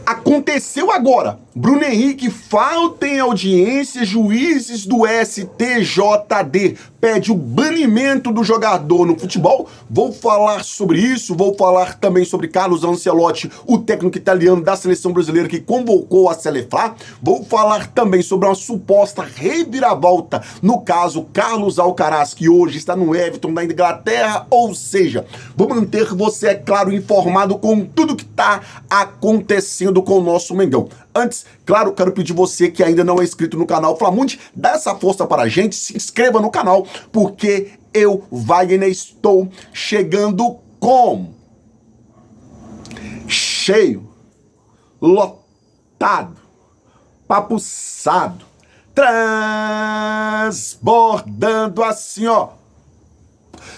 Aconteceu agora. Bruno Henrique falta em audiência, juízes do STJD pede o banimento do jogador no futebol. Vou falar sobre isso, vou falar também sobre Carlos Ancelotti, o técnico italiano da seleção brasileira que convocou a Selefá. Vou falar também sobre uma suposta reviravolta no caso Carlos Alcaraz, que hoje está no Everton da Inglaterra, ou seja, vou manter você, é claro, informado com tudo que está acontecendo com o nosso Mengão. Antes, claro, quero pedir você que ainda não é inscrito no canal Flamundi, dá essa força para a gente, se inscreva no canal, porque eu, Wagner, estou chegando com cheio, lotado, papuçado, transbordando assim, ó,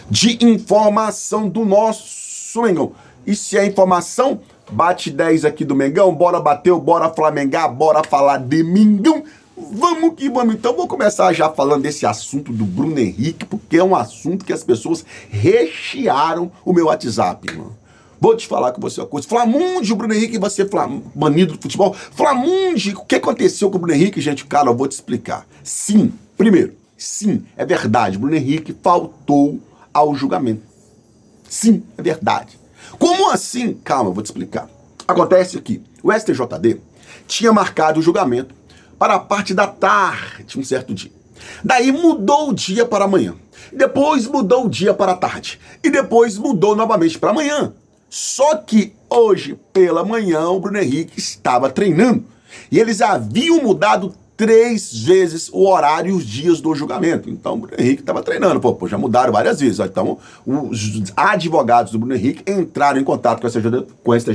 de informação do nosso Mengão. E se é informação, bate 10 aqui do Mengão, bora bater, bora flamengar, bora falar de Mengão. Vamos que vamos. Então vou começar já falando desse assunto do Bruno Henrique, porque é um assunto que as pessoas rechearam o meu WhatsApp, mano. Vou te falar com você uma coisa. Flamundi, o Bruno Henrique vai ser banido do futebol. Flamundi, o que aconteceu com o Bruno Henrique, gente? Cara, eu vou te explicar. Sim, primeiro, sim, é verdade. O Bruno Henrique faltou ao julgamento. Sim, é verdade. Como assim? Calma, eu vou te explicar. Acontece que o STJD tinha marcado o julgamento para a parte da tarde, um certo dia. Daí mudou o dia para amanhã. Depois mudou o dia para a tarde. E depois mudou novamente para amanhã. Só que hoje, pela manhã, o Bruno Henrique estava treinando. E eles haviam mudado 3 vezes o horário e os dias do julgamento. Então o Bruno Henrique estava treinando. Pô, já mudaram várias vezes. Então os advogados do Bruno Henrique entraram em contato com a STJD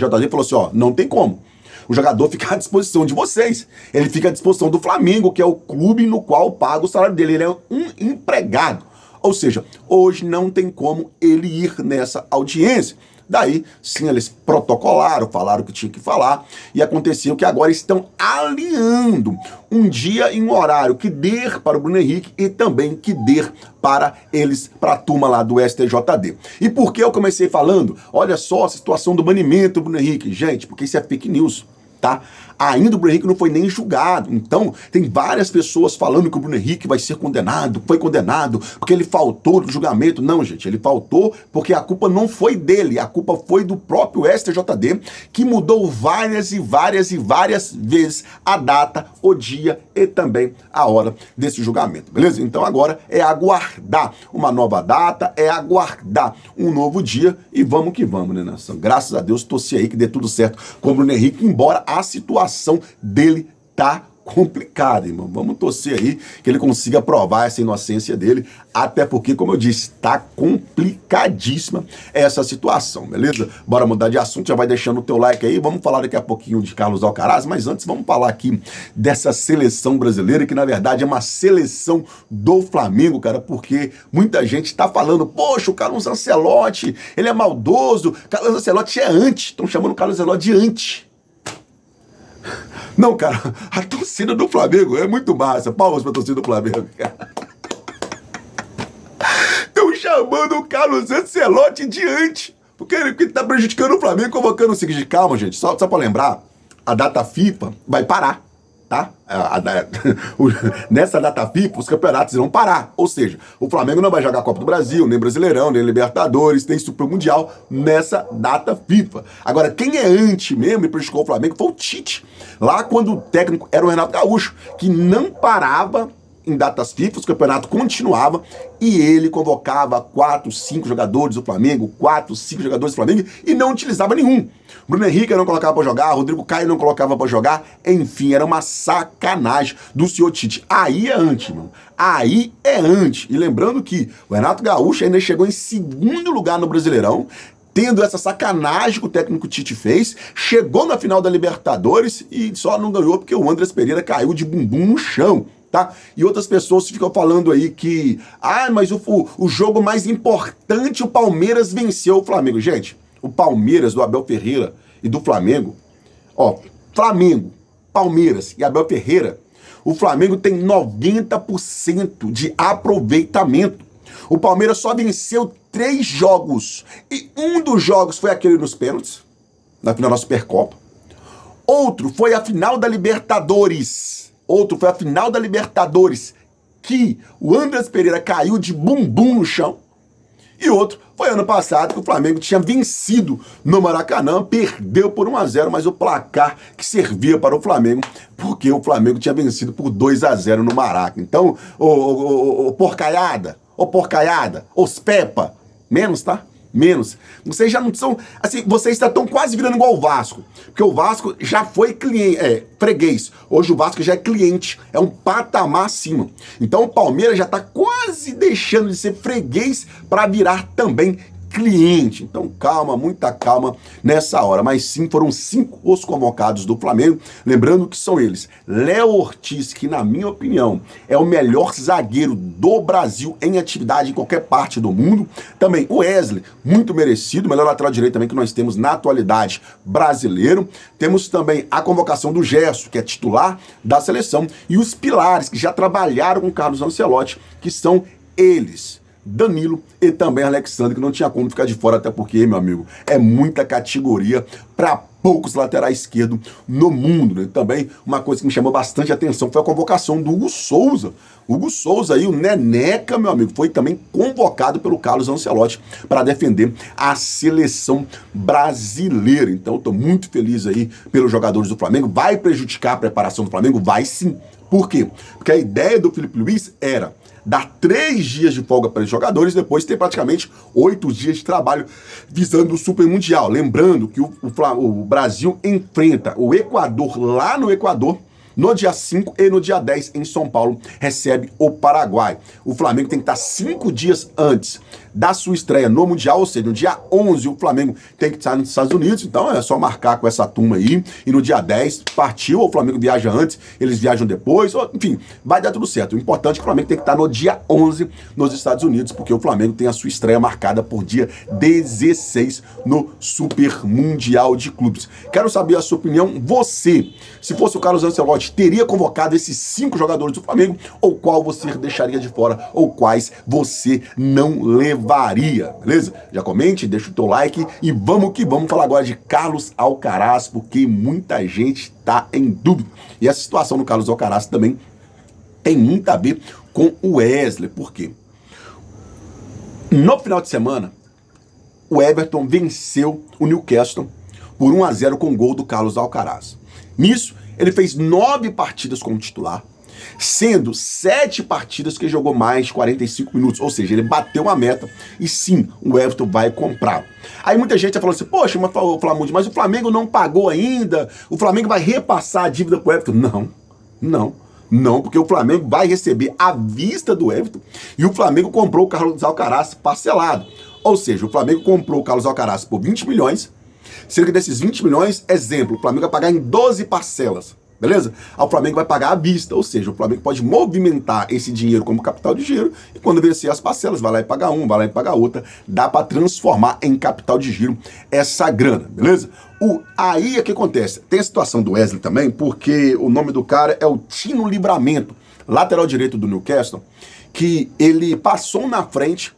e falaram assim, ó, não tem como. O jogador fica à disposição de vocês. Ele fica à disposição do Flamengo, que é o clube no qual paga o salário dele. Ele é um empregado. Ou seja, hoje não tem como ele ir nessa audiência. Daí, sim, eles protocolaram, falaram o que tinha que falar, e aconteceu que agora estão alinhando um dia e um horário que dê para o Bruno Henrique e também que dê para eles, para a turma lá do STJD. E por que eu comecei falando? Olha só a situação do banimento do Bruno Henrique. Gente, porque isso é fake news, tá? Ainda o Bruno Henrique não foi nem julgado. Então, tem várias pessoas falando que o Bruno Henrique vai ser condenado, foi condenado, porque ele faltou do julgamento. Não, gente, ele faltou porque a culpa não foi dele, a culpa foi do próprio STJD, que mudou várias vezes a data, o dia e também a hora desse julgamento, beleza? Então agora é aguardar uma nova data, é aguardar um novo dia e vamos que vamos, né, nação? Graças a Deus, torci aí que dê tudo certo com o Bruno Henrique, embora a situação dele tá complicada, irmão. Vamos torcer aí que ele consiga provar essa inocência dele, até porque, como eu disse, tá complicadíssima essa situação, beleza? Bora mudar de assunto, já vai deixando o teu like aí, vamos falar daqui a pouquinho de Carlos Alcaraz, mas antes vamos falar aqui dessa seleção brasileira, que na verdade é uma seleção do Flamengo, cara, porque muita gente tá falando, poxa, o Carlos Ancelotti, ele é maldoso, Carlos Ancelotti é anti, estão chamando o Carlos Ancelotti de anti. Não, cara, a torcida do Flamengo é muito massa. Palmas pra torcida do Flamengo, cara. Estão chamando o Carlos Ancelotti de anti, porque ele tá prejudicando o Flamengo, convocando o seguinte. Calma, gente, só pra lembrar, a data FIFA vai parar, tá? Nessa data FIFA, os campeonatos irão parar. Ou seja, o Flamengo não vai jogar Copa do Brasil, nem Brasileirão, nem Libertadores, nem Super Mundial nessa data FIFA. Agora, quem é anti mesmo e prejudicou o Flamengo foi o Tite. Lá quando o técnico era o Renato Gaúcho, que não parava em datas FIFA, o campeonato continuava e ele convocava 4, 5 jogadores do Flamengo, 4, 5 jogadores do Flamengo e não utilizava nenhum. Bruno Henrique não colocava para jogar, Rodrigo Caio não colocava para jogar, enfim, era uma sacanagem do senhor Tite. Aí é anti, mano. Aí é anti. E lembrando que o Renato Gaúcho ainda chegou em 2º lugar no Brasileirão, tendo essa sacanagem que o técnico Tite fez, chegou na final da Libertadores e só não ganhou porque o Andrés Pereira caiu de bumbum no chão. Tá? E outras pessoas ficam falando aí que mas o jogo mais importante, o Palmeiras venceu o Flamengo. Gente, o Palmeiras do Abel Ferreira e do Flamengo, ó, Flamengo, Palmeiras e Abel Ferreira, o Flamengo tem 90% de aproveitamento. O Palmeiras só venceu 3 jogos e um dos jogos foi aquele nos pênaltis, na final da Supercopa. Outro foi a final da Libertadores. Que o Andrés Pereira caiu de bumbum no chão. E outro foi ano passado que o Flamengo tinha vencido no Maracanã, perdeu por 1-0, mas o placar que servia para o Flamengo, porque o Flamengo tinha vencido por 2-0 no Maraca. Então, porcaiada, os Pepa, menos, tá? Menos. Vocês já não são, assim, vocês estão quase virando igual o Vasco, porque o Vasco já foi freguês. Hoje o Vasco já é cliente, é um patamar acima. Então o Palmeiras já está quase deixando de ser freguês para virar também cliente. Então calma, muita calma nessa hora. Mas sim, foram 5 os convocados do Flamengo. Lembrando que são eles: Léo Ortiz, que na minha opinião é o melhor zagueiro do Brasil em atividade em qualquer parte do mundo. Também o Wesley, muito merecido, melhor lateral direito também que nós temos na atualidade brasileiro. Temos também a convocação do Gerson, que é titular da seleção, e os pilares que já trabalharam com o Carlos Ancelotti, que são eles: Danilo e também Alexandre, que não tinha como ficar de fora, até porque, meu amigo, é muita categoria para poucos laterais esquerdos no mundo, né? Também uma coisa que me chamou bastante atenção foi a convocação do Hugo Souza. Hugo Souza aí, o Neneca, meu amigo, foi também convocado pelo Carlos Ancelotti para defender a seleção brasileira. Então, estou muito feliz aí pelos jogadores do Flamengo. Vai prejudicar a preparação do Flamengo? Vai sim. Por quê? Porque a ideia do Felipe Luiz era dar 3 dias de folga para os jogadores, depois ter praticamente 8 dias de trabalho visando o Super Mundial. Lembrando que o Brasil enfrenta o Equador lá no Equador no dia 5 e no dia 10 em São Paulo recebe o Paraguai. O Flamengo tem que estar 5 dias antes da sua estreia no Mundial, ou seja, no dia 11 o Flamengo tem que estar nos Estados Unidos, então é só marcar com essa turma aí, e no dia 10 partiu, o Flamengo viaja antes, eles viajam depois, enfim, vai dar tudo certo. O importante é que o Flamengo tem que estar no dia 11 nos Estados Unidos, porque o Flamengo tem a sua estreia marcada por dia 16 no Super Mundial de Clubes. Quero saber a sua opinião, você, se fosse o Carlos Ancelotti, teria convocado esses 5 jogadores do Flamengo, ou qual você deixaria de fora, ou quais você não levaria, beleza? Já comente, deixa o teu like e vamos que vamos falar agora de Carlos Alcaraz, porque muita gente tá em dúvida. E essa situação do Carlos Alcaraz também tem muito a ver com o Wesley. Por quê? No final de semana, o Everton venceu o Newcastle por 1-0 com o gol do Carlos Alcaraz. Nisso, ele fez 9 partidas como titular, sendo 7 partidas que jogou mais de 45 minutos, ou seja, ele bateu a meta e sim, o Everton vai comprar. Aí muita gente tá falando assim, poxa, mas o Flamengo não pagou ainda, o Flamengo vai repassar a dívida pro Everton. Não, porque o Flamengo vai receber à vista do Everton e o Flamengo comprou o Carlos Alcaraz parcelado. Ou seja, o Flamengo comprou o Carlos Alcaraz por 20 milhões, cerca desses 20 milhões, exemplo, o Flamengo vai pagar em 12 parcelas. Beleza? Aí o Flamengo vai pagar à vista, ou seja, o Flamengo pode movimentar esse dinheiro como capital de giro e quando vencer as parcelas, vai lá e paga um, vai lá e paga outra, dá para transformar em capital de giro essa grana, beleza? Aí é que acontece, tem a situação do Wesley também, porque o nome do cara é o Tino Livramento, lateral direito do Newcastle, que ele passou na frente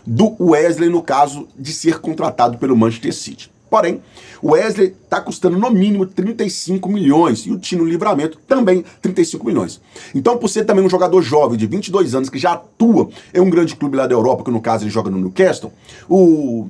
do Wesley no caso de ser contratado pelo Manchester City. Porém, o Wesley está custando no mínimo 35 milhões e o Tino Livramento também 35 milhões. Então, por ser também um jogador jovem de 22 anos que já atua em um grande clube lá da Europa, que no caso ele joga no Newcastle, o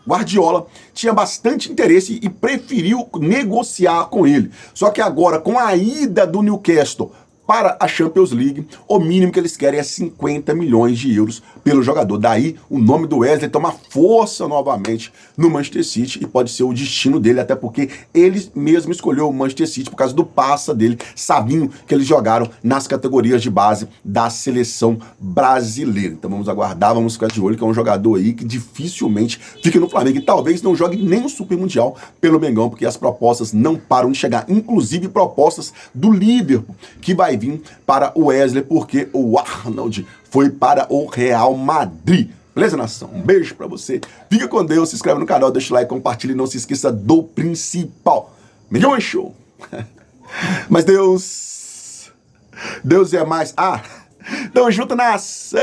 Guardiola tinha bastante interesse e preferiu negociar com ele. Só que agora, com a ida do Newcastle para a Champions League, o mínimo que eles querem é 50 milhões de euros pelo jogador. Daí o nome do Wesley toma força novamente no Manchester City e pode ser o destino dele, até porque ele mesmo escolheu o Manchester City por causa do passa dele, sabiam que eles jogaram nas categorias de base da seleção brasileira. Então vamos aguardar, vamos ficar de olho, que é um jogador aí que dificilmente fica no Flamengo e talvez não jogue nem o Super Mundial pelo Mengão, porque as propostas não param de chegar, inclusive propostas do Liverpool, que vai vir para o Wesley, porque o Arnold foi para o Real Madrid. Beleza, nação? Um beijo pra você. Fica com Deus, se inscreve no canal, deixa o like, compartilha e não se esqueça do principal. Mengão é show. Mas Deus é mais. Tamo junto, nação.